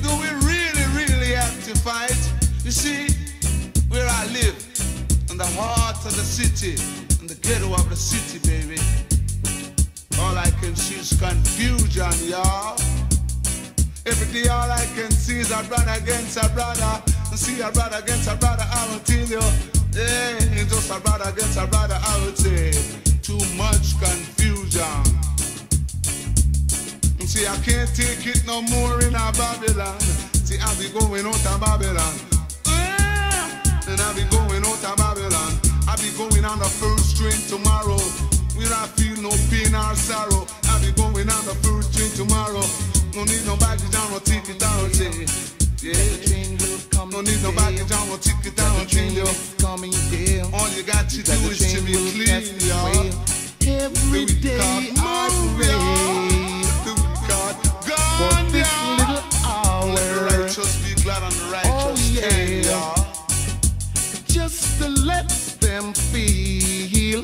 do we really, really have to fight? You see, where I live, in the heart of the city, in the ghetto of the city, baby, all I can see is confusion, y'all. Every day all I can see is a brother against a brother. See a brother against a brother, I will tell you. Yeah, just a brother against a brother, I would say. Too much confusion. See, I can't take it no more in a Babylon. See, I be going out of Babylon. And I be going out of Babylon. I be going on the first train tomorrow. Where I feel no pain or sorrow. I be going on the first train tomorrow. No need no baggage, I will take it down, say. Yeah, no need no baggage, I will take it down, tell you. All you got to do is to be clean, y'all. Every day I pray for this little hour. Let the righteous be glad and the righteous stand, y'all. Just to let them feel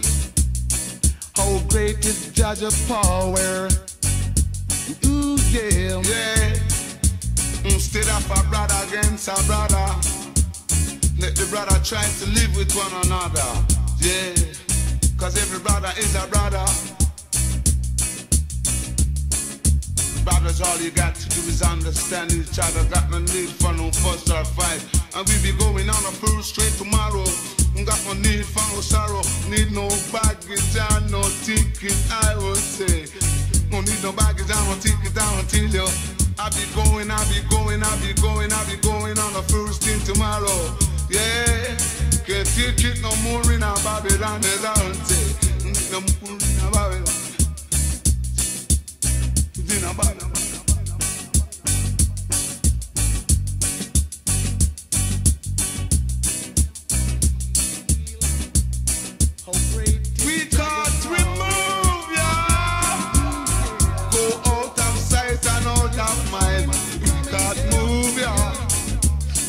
how great is Judge's power. Ooh, yeah. Yeah. Instead of a brother against a brother, let the brother try to live with one another. Yeah. Cause every brother is a brother. Brothers, all you got to do is understand each other. Got no need for no fuss or fight. And we be going on a first straight tomorrow. Got no need for no sorrow. Need no baggage and no ticket, I would say. No need no baggage and no ticket, I will tell you. I be going on the first thing tomorrow. Yeah. Can't take it no more in a Babylon, as I would say. No more in a Babylon. In a Babylon. We can't remove ya. Go out of sight and out of mind. We can't move ya.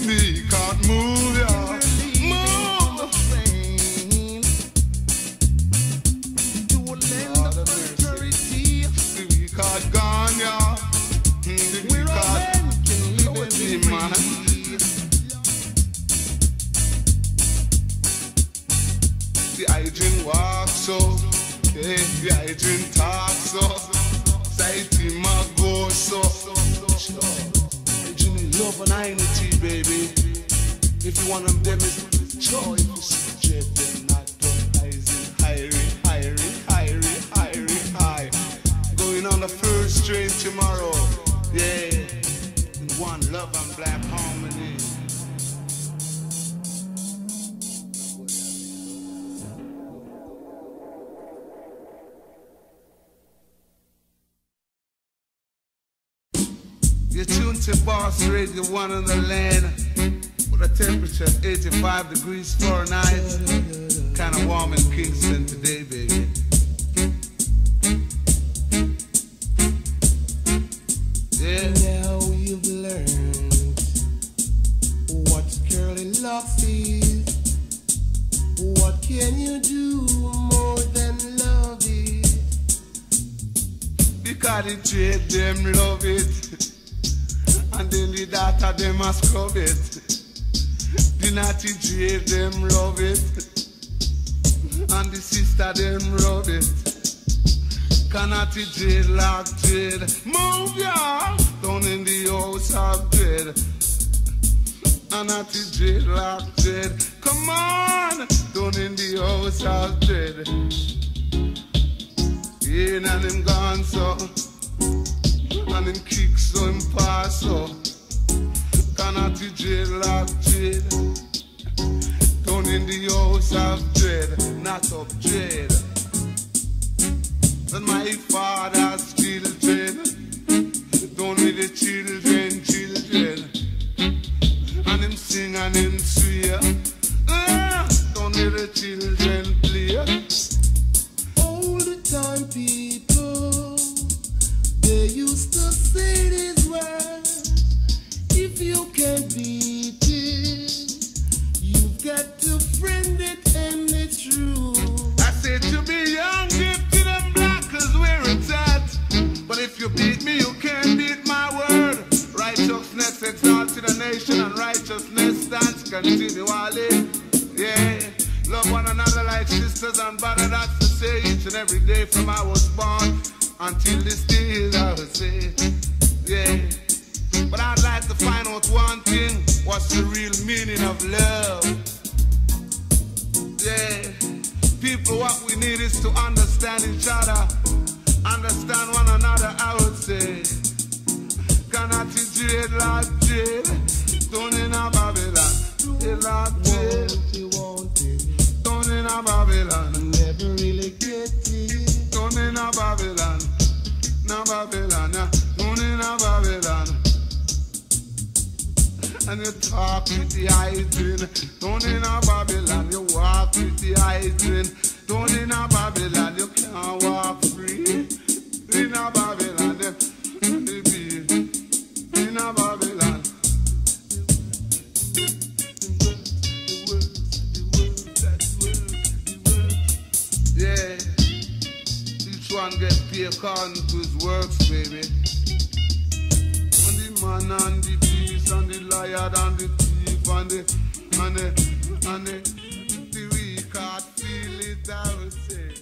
We can't move ya. The hygiene walk so, yeah, the hygiene talk so, sight him a go so. Hygiene love and unity, baby. If you want them is joy. If you see jet, then not high. Going on the first train tomorrow, yeah. In one love and black harmony. You're tuned to Boss Radio, one on the land, with a temperature of 85 degrees Fahrenheit. Kind of warm in Kingston today, baby. Yeah. Now you've learned what girly love is. What can you do more than love it? Because the trade them love it. And then the daughter them a scrub it. The naughty J them love it. And the sister them rub it. Canati J lock dread. Move ya down in the house of dread. Anati J lock dread. Come on down in the house of dread. Yeah, and them gone so. And him kick so him pass so. Cannot be jail lock dread. Down in the house of dread, not up dread. And my father's children, down with the children. And him sing and him swear. Down with the children play. All the time people, they used to say these words. If you can't beat it, you've got to friend it, and it's true. I said to be young, gifted and black is where it's at. continually. Yeah, love one another like sisters and brothers. That's to say each and every day from I was born until this day, I would say. Yeah, but I'd like to find out one thing: what's the real meaning of love? Yeah, people, what we need is to understand each other, understand one another, I would say. Cannot you dreadlock dread? Don't in a Babylon, dreadlock dread. Don't in a Babylon, Never really get it. don't in a Babylon, no Babylon, don't in a Babylon. And you talk with the hydrant, don't in a Babylon. You walk with the hydrant, don't in a Babylon. You can't walk free in a Babylon. In a Babylon. Yeah, each one get paid according to his works, baby. And the man and the beast and the liar and the thief and the weak heart feel it, I would say.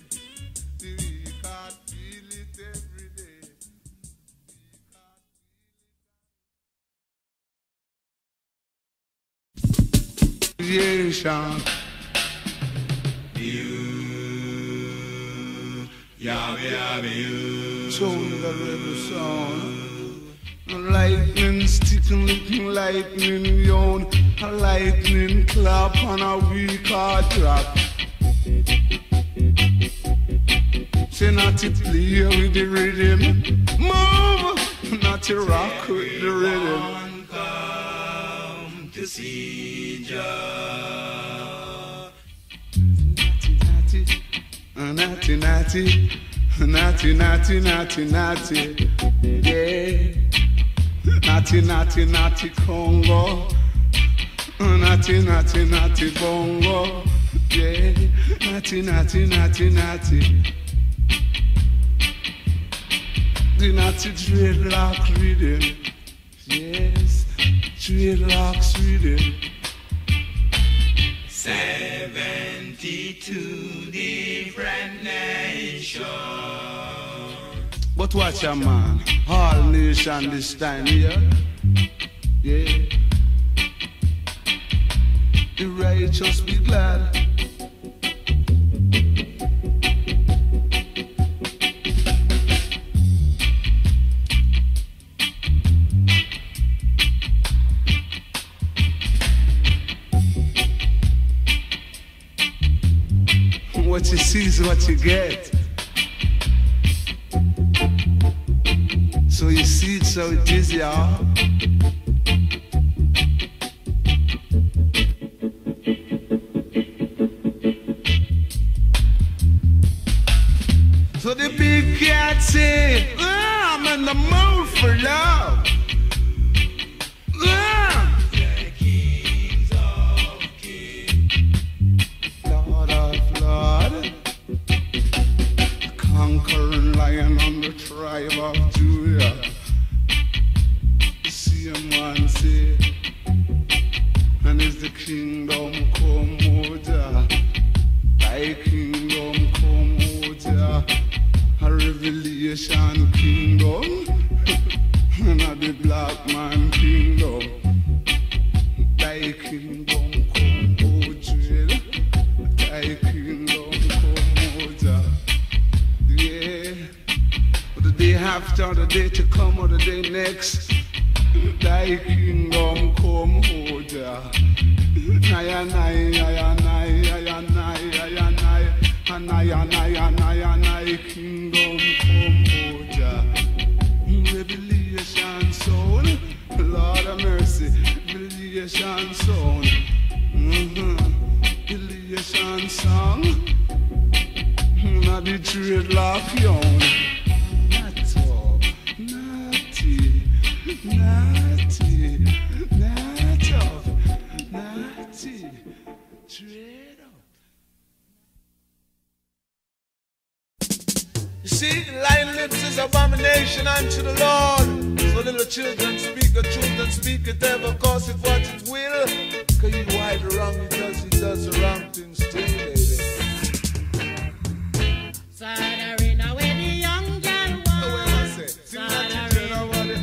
The weak heart feel it every day. Creation. Tone the rebel sound. Lightning sticking, looking lightning yawn. A lightning clap and a weak heart drop. Say not to play with the rhythm, move, not to rock with the rhythm. Come to see Jah. Natty, natty, natty, natty, natty, natty, yeah. Natty, natty, natty, Congo. Natty, natty, natty, bongo, yeah. Natty, natty, natty, natty. The natty dreadlock rhythm, yes. Dreadlocks rhythm. 72 different nations. But watch a man, all nation this time here, yeah. The righteous be glad. What you see is what you get. So you see it, so it is, y'all. So the big cat say, I'm in the mood for love. The kings of kings. Lord of Lord, conquering lion on the tribe of Judah. See a man say, and is the kingdom come, O Jah. Thy kingdom come, O Jah. A revelation kingdom, and a the black man kingdom. Thy kingdom come, O Jah. Thy kingdom come, O Jah. Yeah. But the day after, the day to come, or the day next, thy kingdom come, O Jah. Ayanai, ayanai, ayanai, ayanai, anayanai, anayanai, kingdom come, O Jah. Revelation sound, Lord of mercy, revelation sound. Revelation song, not the dreadlock young. Not all, natty, natty, natty, natty, dread up. You see, lying lips is abomination unto the Lord. So little children speak the truth and speak it ever, cause it what it will 'Cause you right or wrong, he does the wrong thing still, baby. Soldering away the young girl The way I one. say, sing that teacher, I want it.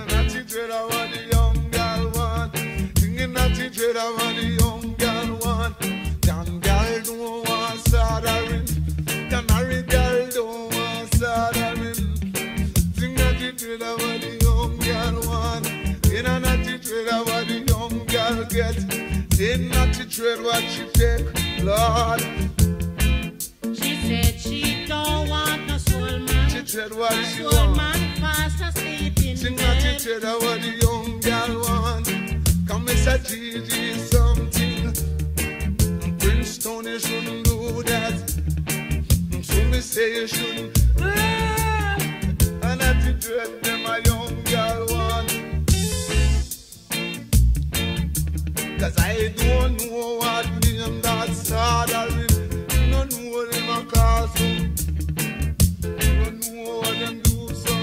That teacher, I want the young girl one. Singing that teacher, I want the young girl one. Young girl don't want soldering. The married girl don't want soldering. Sing that teacher, I want the young girl one. In a natty trade, I want the young girl get. In natty trade, what she take, Lord. She said she don't want no soul man. She trade what A she soul want. man fast asleep in Sing natty bed. trade, I want the young girl want. Come, Mr. Gigi, something. Prince Tony shouldn't do that. So me say you shouldn't. And natty trade, them a young girl want. 'Cause I don't know what name that soldering. Don't know them a call so. Don't know what them do so.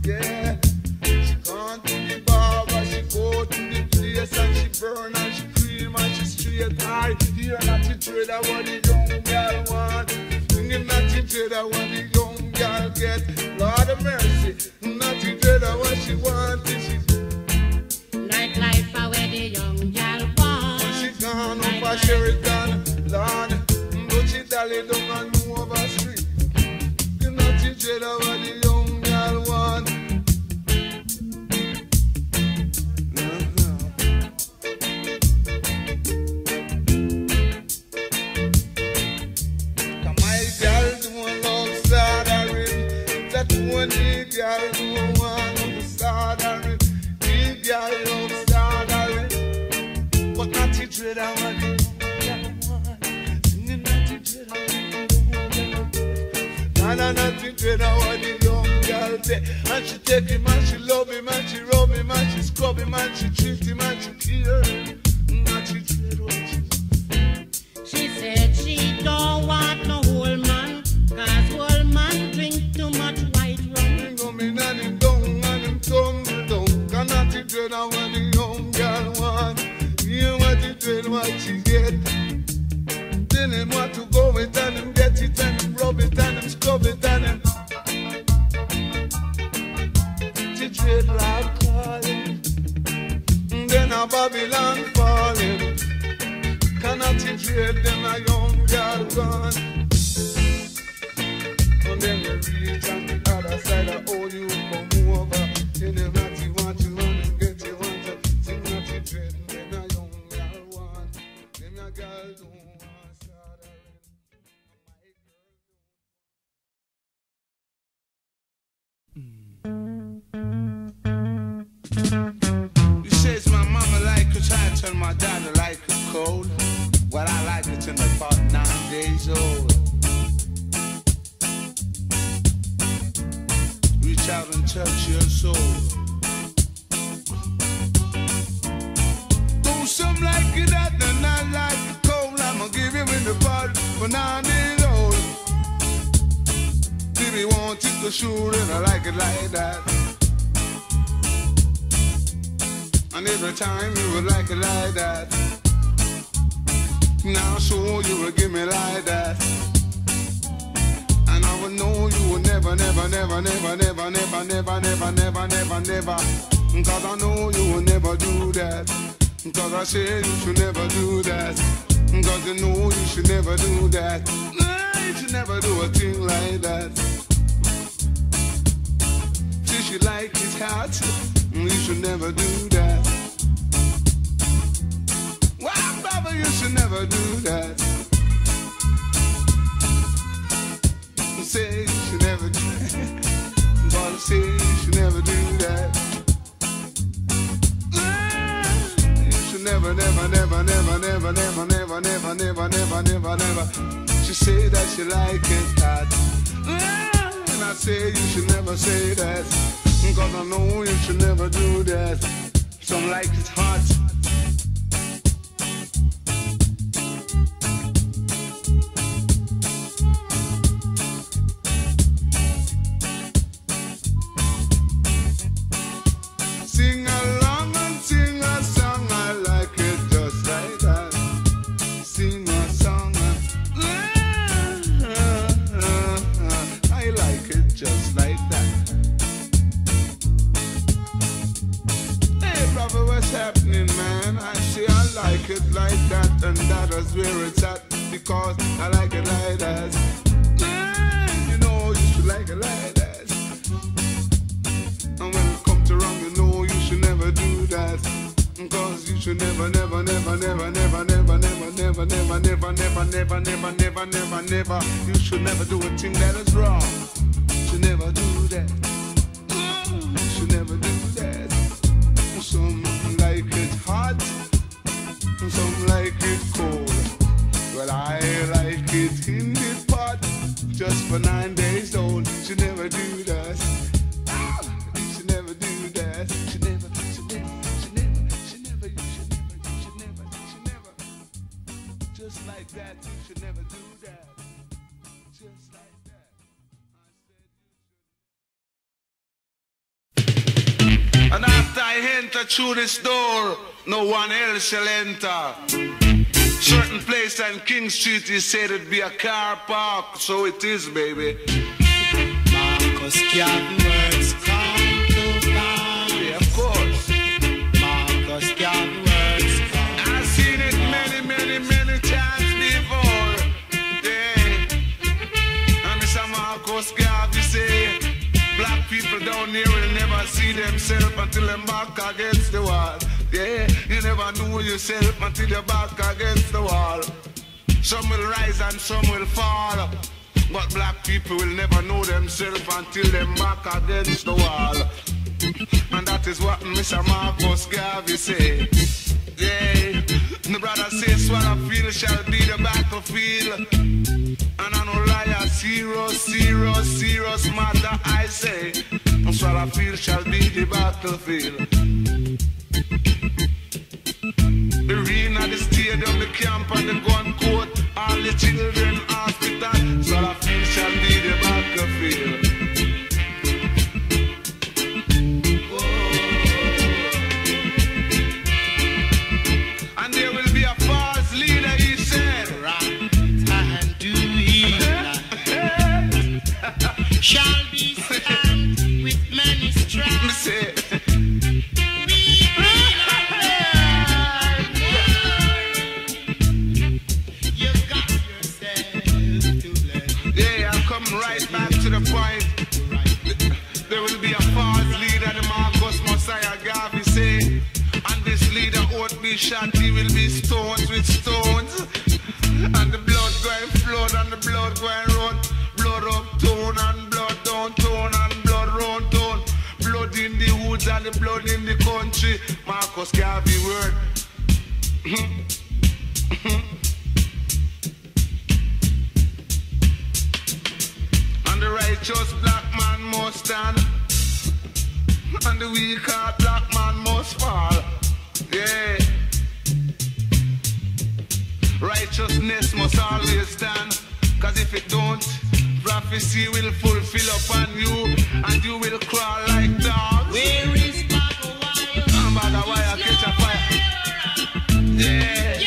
Yeah. She gone to the barber, she go to the place and she burn and she cream and she straight high. Here not the trade I want the young girl want. Singing not the trade I want the young girl get. Lord of mercy, not the trade I want she want. She Nightlife away the young girl one. She gone up a Sheraton, Lord. But she dally down and move over street. You know she dread of what the young girl want. Come my girl don't love soldering. That one the girl don't want no soldering. The girl love soldering. But not the dread I want it. Singing not the dread I want it. Nah, not the dread I want the young girl take. And she take him and she love him and she rub him and she scrub him and she treat him and she care him. Not the dread what she. She said she don't want no whole man. 'Cause whole man drink too much white rum. Him come in and him down and him tumble down. Cannot the dread I want the young girl want. You want the dread what she get. Tell him what to go with and him get it and him rub it and him scrub it and him. The dread like calling. Then a Babylon falling. Cannot the dread them a young girl gone. And then you reach on the other side of all you come over. Then you want you want to run and get you want to. Sing not the dread them a young girl want. Them a girl don't want soldering. You say it's my mama like it hot and my daughter like it cold. Well, I like it in about 9 days old. Reach out and touch your soul. Do some like it hot and not like it cold. I'ma give you in the pot for 9 days old. If you want it to shoot and I like it like that. And every time you would like it like that. Now so you would give me like that. And I would know you would never, never, never, never, never, never, never, never, never, never, never. Cause I know you will never do that. Cause I say you should never do that. Cause you know you should never do that. No, you should never do a thing like that. Since you like his heart, you should never do that. Wow, brother, you should never do that. Say you should never do that. But say you should never do that. You should never, never, never, never, never, never, never, never, never, never, never, never. She say that she like it hot. And I say you should never say that. Cause I know you should never do that. Some like it hot. Sing along and sing a song, I like it and that is where it's at, because I like it like that. You know you should like it like that. And when it comes to wrong, you know you should never do that. Cause you should never, never, never, never, never, never, never, never, never, never, never, never, never, never, never, never. You should never do a thing that is wrong. You should never do that. You should never do that. Some like it hot, some like it cold. Well, I like it in the pot, just for 9 days old. You should never do that. You should never do that. You should never, you should never, you should never, you should never, you should never, you should never, you should never. Just like that, you should never do that. Just like that. And after I enter through this door, no one else shall enter. Certain place on King Street, he said it'd be a car park, so it is, baby. Marcus Garvey words come to pass. Yeah, of course. Marcus Garvey words come. I've seen it many, many, many times before. Yeah. And Mr. Marcus Garvey say, black people down here will never see themselves until they're back against the wall. Yeah, you never know yourself until you're back against the wall. Some will rise and some will fall, but black people will never know themselves until they're back against the wall. And that is what Mr. Marcus Garvey say. Yeah, the brother says Swallowfield shall be the battlefield. And I know liar, serious, serious, serious matter I say. Swallowfield shall be the battlefield. The arena, the stadium, the camp and the gun court, all the children hospital, Swallowfield shall be the battlefield. Oh. And there will be a false leader, he said. Right and do it shall be stand with many strides. Say, right back to the point. There will be a false leader, the Marcus Messiah Garvey say. And this leader won't be shot, he will be stoned with stones. And the blood going flood and the blood going run. Blood uptown and blood downtown and blood round town. Blood in the woods and the blood in the country. Marcus Garvey word. The righteous black man must stand, and the weak heart black man must fall. Yeah. Righteousness must always stand, cause if it don't, prophecy will fulfill upon you, and you will crawl like dogs. Where is Bagawire? Bagawire catch a fire. Yeah.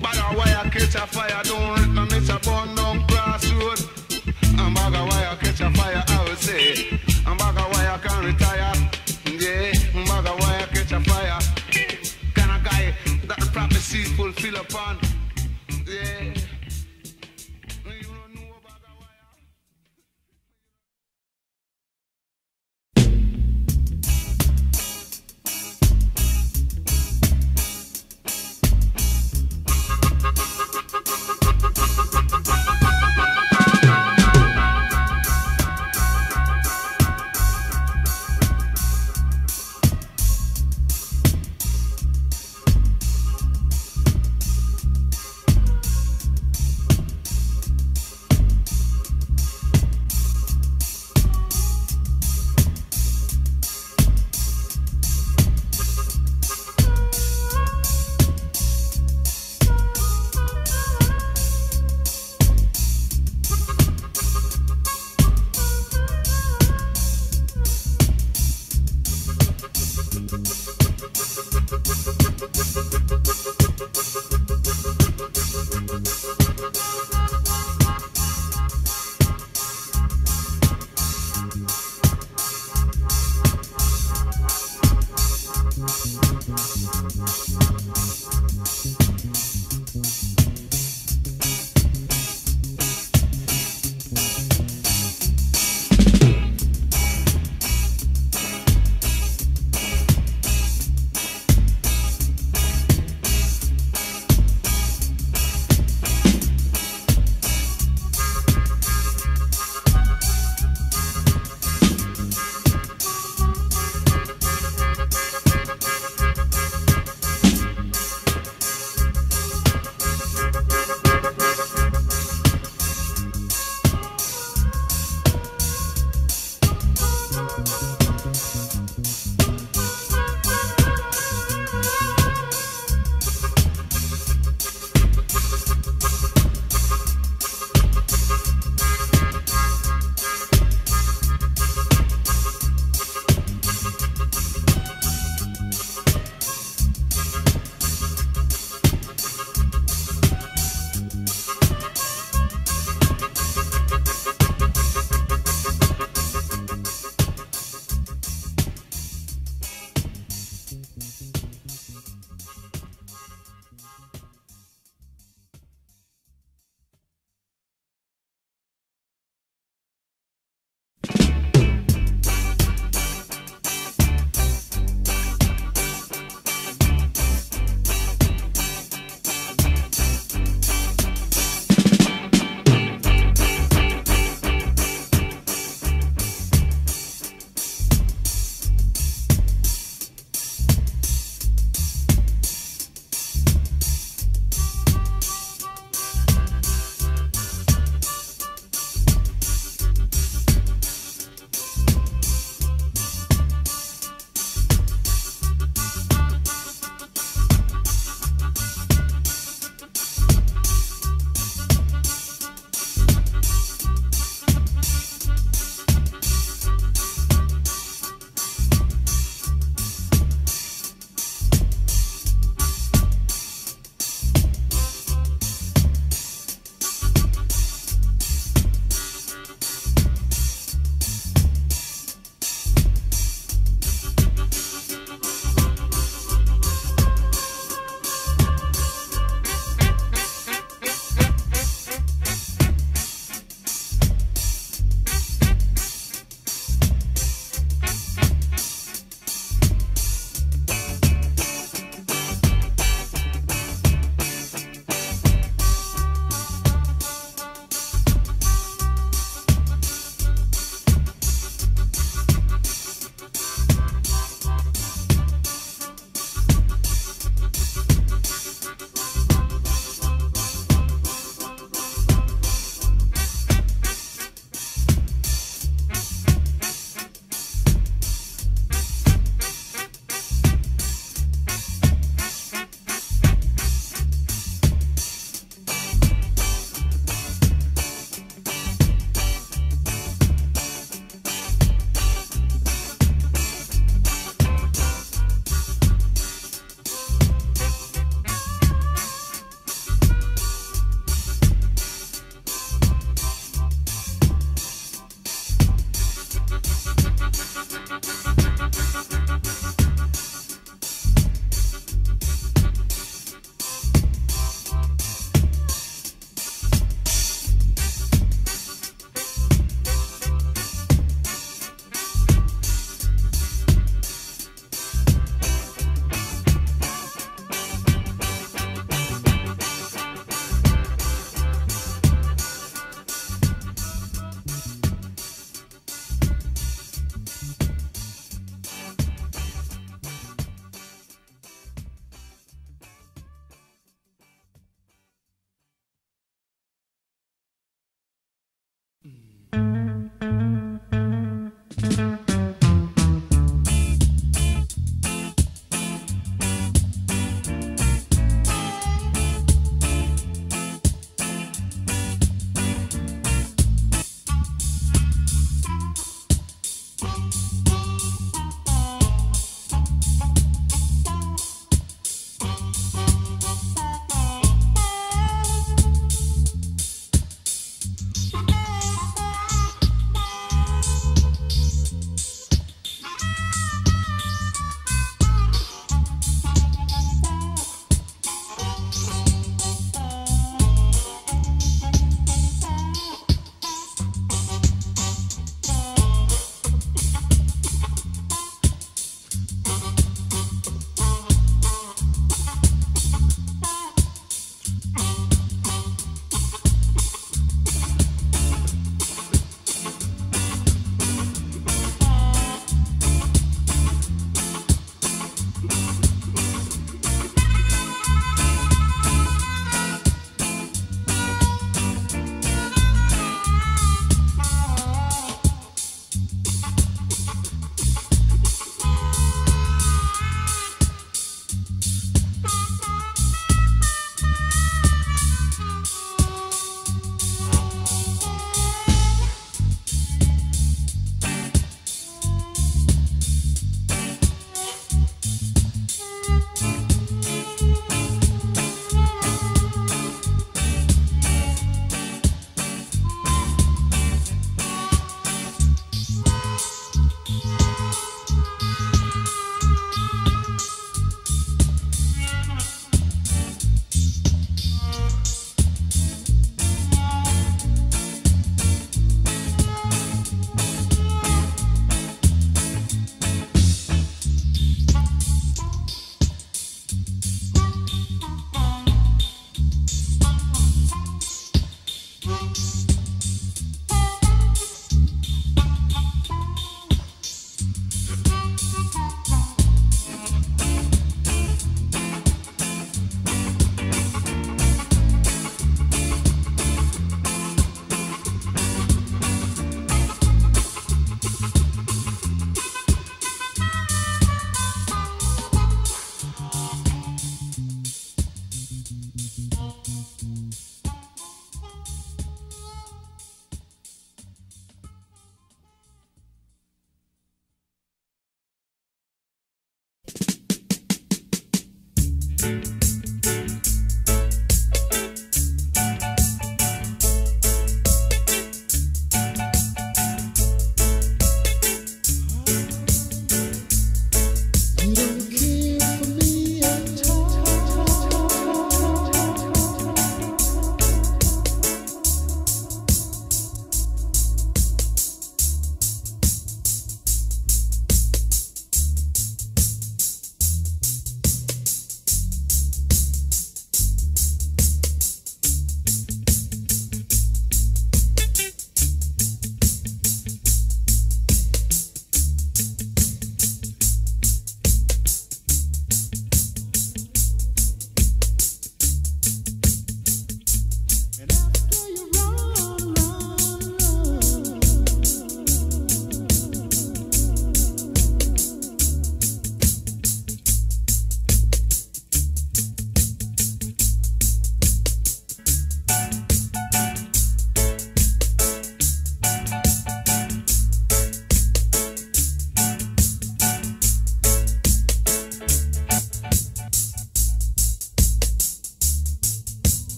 Bagawire catch a fire, don't let me miss a bun down. And Bagawire catch a fire, I would say. And Bagawire can retire. Yeah, Bagawire catch a fire. Kind of guy that the prophecy fulfill upon. Yeah. You don't know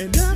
And